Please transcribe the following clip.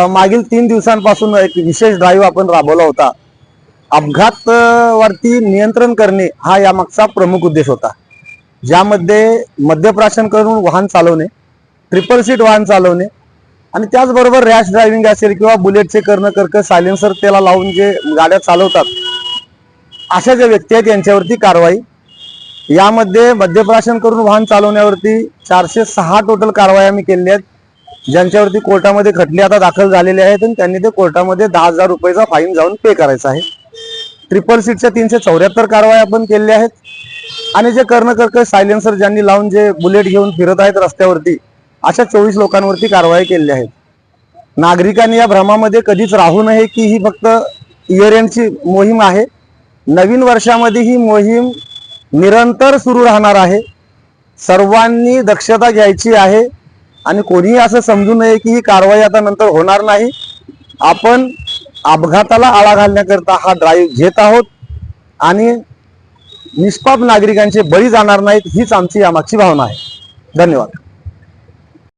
मागील 3 दिवसांपासून एक विशेष ड्राईव्ह आपण राबवला होता। अपघात वरती नियंत्रण करणे हा यामागचा प्रमुख उद्देश होता, ज्यामध्ये मद्यप्राशन करून वाहन चालवणे, ट्रिपल सीट वाहन चालवणे आणि त्याचबरोबर रॅश ड्रायव्हिंग असेल किंवा बुलेटचे कर्णकर्क सायलेन्सर त्याला लावून जे गाड्या चालवतात, अशा ज्या व्यक्ती आहेत यांच्यावरती कारवाई। यामध्ये मद्यप्राशन करून वाहन चालवण्यावरती 406 टोटल कारवाई आम्ही केल्या आहेत, ज्यांच्यावरती कोर्टामध्ये खटले आता दाखल झालेले आहेत आणि त्यांनी ते कोर्टामध्ये 10,000 रुपयाचा फाईन जाऊन पे करायचा आहे। ट्रिपल सीटच्या 374 कारवाई आपण केल्या आहेत आणि जे कर्णकर्क सायलेन्सर ज्यांनी लावून जे बुलेट घेऊन फिरत आहेत रस्त्यावरती, अशा 24 लोकांवरती कारवाई केल्या आहेत। नागरिकांनी या भ्रमामध्ये कधीच राहू नये की ही फक्त इयर एंडची मोहीम आहे। नवीन वर्षामध्ये ही मोहीम निरंतर सुरू राहणार आहे। सर्वांनी दक्षता घ्यायची आहे आणि कोणीही असं समजू नये की ही कारवाई आता नंतर होणार नाही। आपण अपघाताला आळा घालण्याकरता हा ड्राईव्ह घेत आहोत आणि निष्पाप नागरिकांचे बळी जाणार नाहीत, हीच आमची यामागची भावना आहे। धन्यवाद।